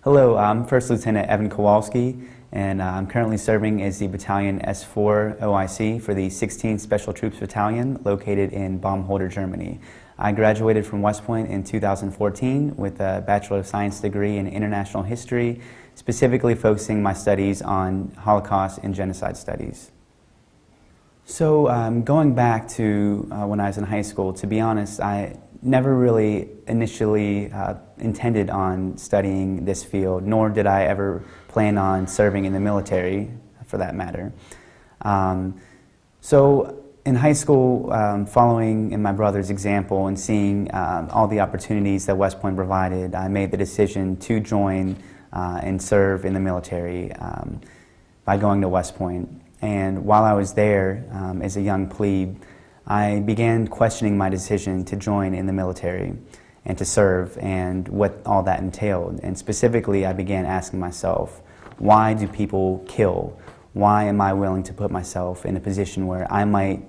Hello, I'm First Lieutenant Evan Kowalski, and I'm currently serving as the Battalion S4 OIC for the 16th Special Troops Battalion located in Baumholder, Germany. I graduated from West Point in 2014 with a Bachelor of Science degree in International History, specifically focusing my studies on Holocaust and Genocide studies. So going back to when I was in high school, to be honest, I never really initially intended on studying this field, nor did I ever plan on serving in the military, for that matter. So in high school, following in my brother's example and seeing all the opportunities that West Point provided, I made the decision to join and serve in the military by going to West Point. And while I was there as a young plebe, I began questioning my decision to join in the military and to serve and what all that entailed. And specifically, I began asking myself, why do people kill? Why am I willing to put myself in a position where I might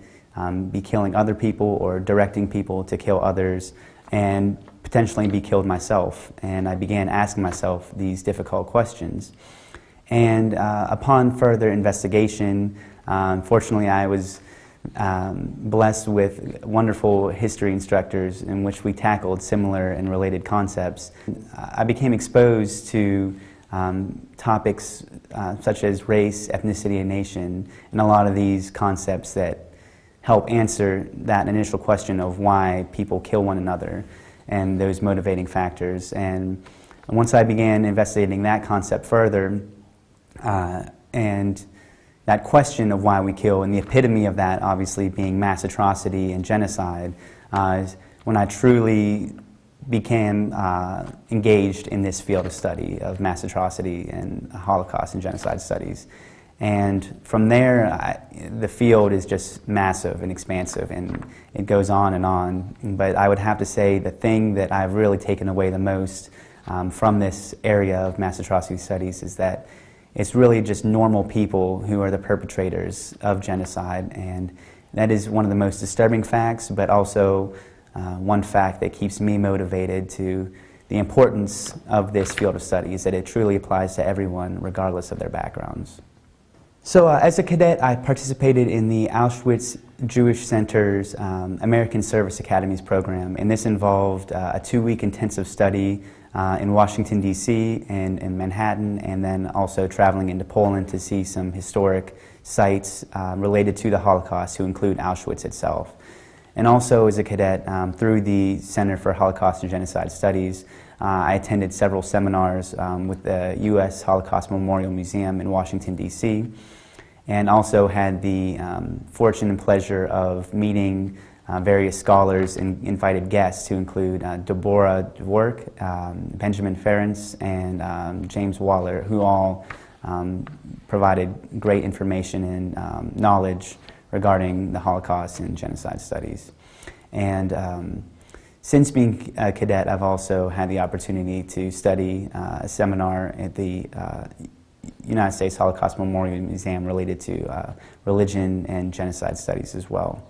be killing other people or directing people to kill others and potentially be killed myself? And I began asking myself these difficult questions. And upon further investigation, fortunately I was blessed with wonderful history instructors in which we tackled similar and related concepts. I became exposed to topics such as race, ethnicity, and nation, and a lot of these concepts that help answer that initial question of why people kill one another and those motivating factors. And once I began investigating that concept further, and that question of why we kill, and the epitome of that obviously being mass atrocity and genocide, is when I truly became engaged in this field of study of mass atrocity and Holocaust and genocide studies. And from there, the field is just massive and expansive, and it goes on and on. But I would have to say the thing that I've really taken away the most from this area of mass atrocity studies is that it's really just normal people who are the perpetrators of genocide, and that is one of the most disturbing facts, but also one fact that keeps me motivated to the importance of this field of studies, that it truly applies to everyone regardless of their backgrounds. So as a cadet, I participated in the Auschwitz Jewish Center's American Service Academies program, and this involved a 2-week intensive study in Washington, D.C. and in Manhattan, and then also traveling into Poland to see some historic sites related to the Holocaust, to include Auschwitz itself. And also as a cadet, through the Center for Holocaust and Genocide Studies, I attended several seminars with the U.S. Holocaust Memorial Museum in Washington, D.C., and also had the fortune and pleasure of meeting various scholars and invited guests to include Deborah Dwork, Benjamin Ferencz, and James Waller, who all provided great information and knowledge regarding the Holocaust and genocide studies. And since being a cadet, I've also had the opportunity to study a seminar at the United States Holocaust Memorial Museum related to religion and genocide studies as well.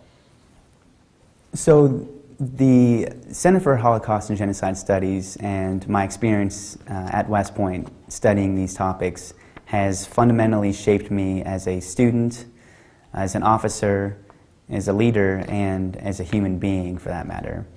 So the Center for Holocaust and Genocide Studies and my experience at West Point studying these topics has fundamentally shaped me as a student, as an officer, as a leader, and as a human being, for that matter.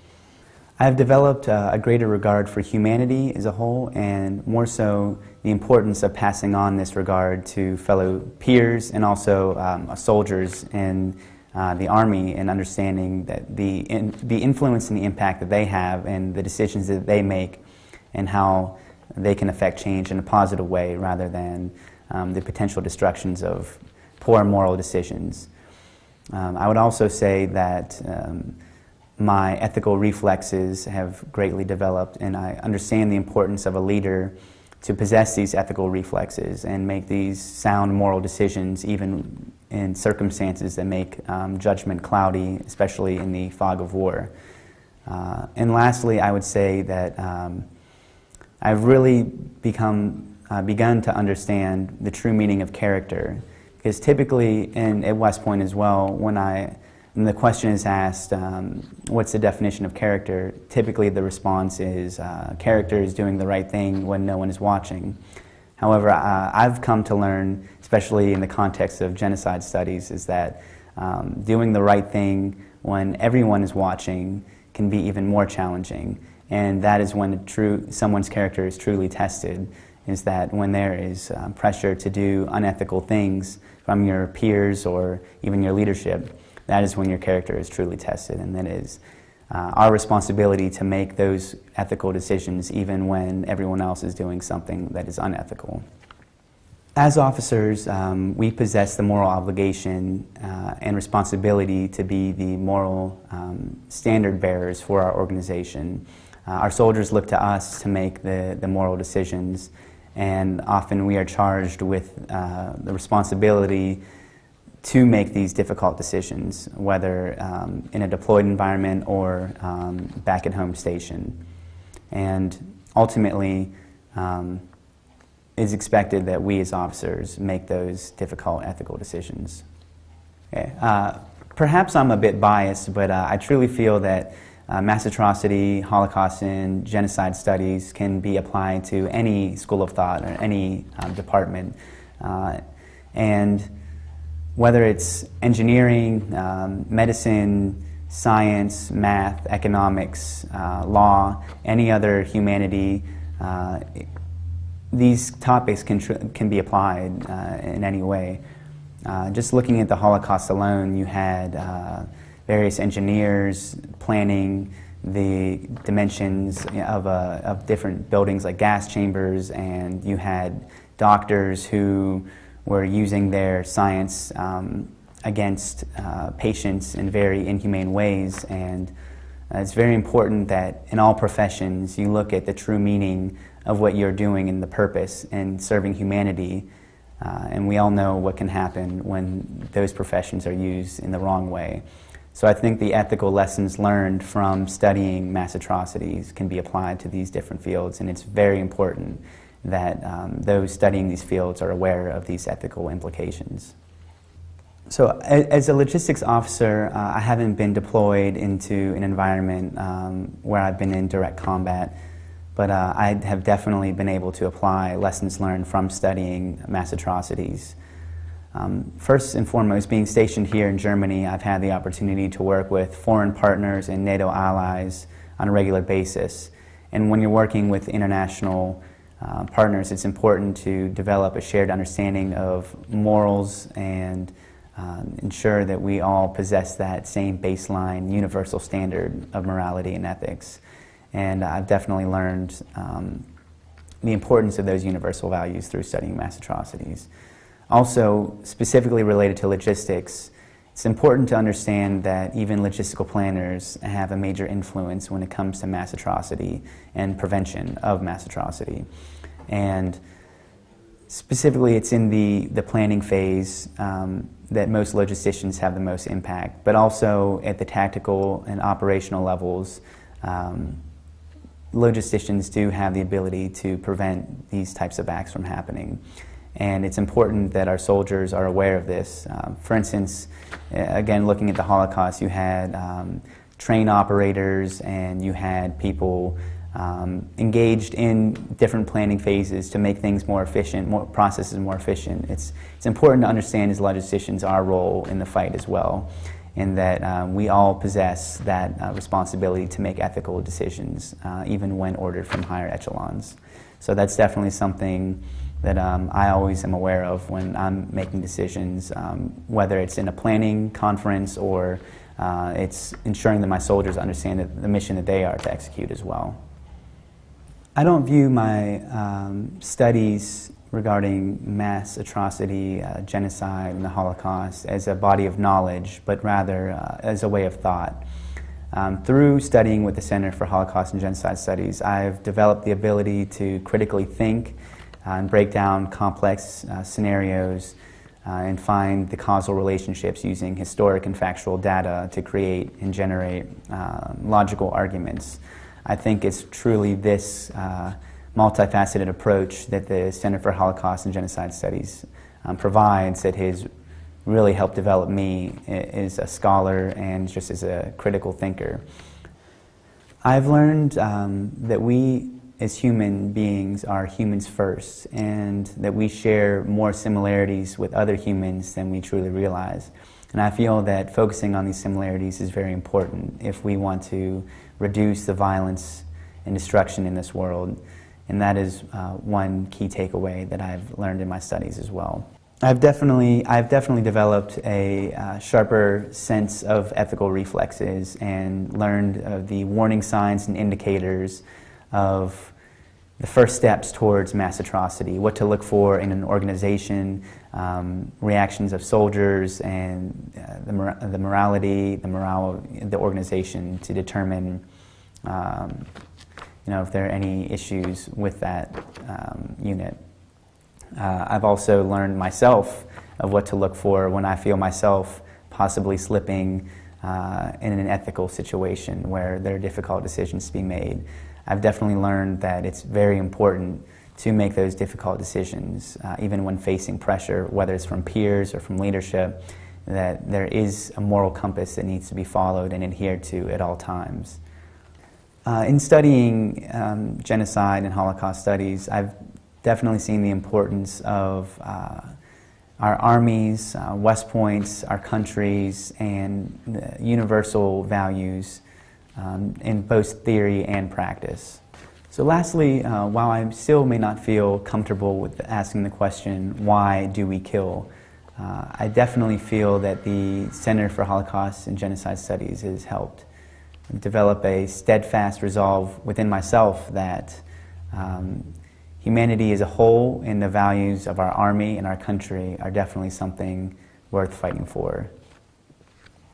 I have developed a greater regard for humanity as a whole, and more so the importance of passing on this regard to fellow peers and also soldiers in the Army, and understanding that the influence and the impact that they have and the decisions that they make and how they can affect change in a positive way rather than the potential destructions of poor moral decisions. I would also say that my ethical reflexes have greatly developed, and I understand the importance of a leader to possess these ethical reflexes and make these sound moral decisions even in circumstances that make judgment cloudy, especially in the fog of war. And lastly, I would say that I've really begun to understand the true meaning of character, because typically at West Point as well, when I and the question is asked, what's the definition of character? Typically the response is, character is doing the right thing when no one is watching. However, I've come to learn, especially in the context of genocide studies, is that doing the right thing when everyone is watching can be even more challenging. And that is when someone's character is truly tested, is that when there is pressure to do unethical things from your peers or even your leadership, that is when your character is truly tested, and that is our responsibility to make those ethical decisions even when everyone else is doing something that is unethical. As officers, we possess the moral obligation and responsibility to be the moral standard bearers for our organization. Our soldiers look to us to make the moral decisions, and often we are charged with the responsibility to make these difficult decisions, whether in a deployed environment or back at home station. And ultimately, it's expected that we as officers make those difficult ethical decisions. Okay. Perhaps I'm a bit biased, but I truly feel that mass atrocity, Holocaust, and genocide studies can be applied to any school of thought or any department. And whether it's engineering, medicine, science, math, economics, law, any other humanity, these topics can be applied in any way. Just looking at the Holocaust alone, you had various engineers planning the dimensions of different buildings like gas chambers, and you had doctors who were using their science against patients in very inhumane ways. And it's very important that in all professions you look at the true meaning of what you're doing and the purpose in serving humanity. And we all know what can happen when those professions are used in the wrong way. So I think the ethical lessons learned from studying mass atrocities can be applied to these different fields, and it's very important that those studying these fields are aware of these ethical implications. So as a logistics officer, I haven't been deployed into an environment where I've been in direct combat, but I have definitely been able to apply lessons learned from studying mass atrocities. First and foremost, being stationed here in Germany, I've had the opportunity to work with foreign partners and NATO allies on a regular basis. And when you're working with international partners, it's important to develop a shared understanding of morals and ensure that we all possess that same baseline universal standard of morality and ethics. And I've definitely learned the importance of those universal values through studying mass atrocities. Also, specifically related to logistics, it's important to understand that even logistical planners have a major influence when it comes to mass atrocity and prevention of mass atrocity. And specifically, it's in the planning phase that most logisticians have the most impact, but also at the tactical and operational levels, logisticians do have the ability to prevent these types of acts from happening. And it's important that our soldiers are aware of this. For instance, again, looking at the Holocaust, you had train operators and you had people engaged in different planning phases to make things more efficient, processes more efficient. It's important to understand as logisticians our role in the fight as well, and that we all possess that responsibility to make ethical decisions, even when ordered from higher echelons. So that's definitely something that I always am aware of when I'm making decisions, whether it's in a planning conference or it's ensuring that my soldiers understand the mission that they are to execute as well. I don't view my studies regarding mass atrocity, genocide, and the Holocaust as a body of knowledge, but rather as a way of thought. Through studying with the Center for Holocaust and Genocide Studies, I've developed the ability to critically think and break down complex scenarios and find the causal relationships using historic and factual data to create and generate logical arguments. I think it's truly this multifaceted approach that the Center for Holocaust and Genocide Studies provides that has really helped develop me as a scholar and just as a critical thinker. I've learned that we as human beings are humans first, and that we share more similarities with other humans than we truly realize. And I feel that focusing on these similarities is very important if we want to reduce the violence and destruction in this world. And that is one key takeaway that I've learned in my studies as well. I've definitely developed a sharper sense of ethical reflexes and learned of the warning signs and indicators of the first steps towards mass atrocity, what to look for in an organization, reactions of soldiers, and the morality, the morale of the organization to determine if there are any issues with that unit. I've also learned myself of what to look for when I feel myself possibly slipping in an ethical situation where there are difficult decisions to be made. I've definitely learned that it's very important to make those difficult decisions, even when facing pressure, whether it's from peers or from leadership, that there is a moral compass that needs to be followed and adhered to at all times. In studying genocide and Holocaust studies, I've definitely seen the importance of our armies, West Points, our countries, and the universal values in both theory and practice. So lastly, while I still may not feel comfortable with asking the question, why do we kill? I definitely feel that the Center for Holocaust and Genocide Studies has helped develop a steadfast resolve within myself that humanity as a whole and the values of our army and our country are definitely something worth fighting for.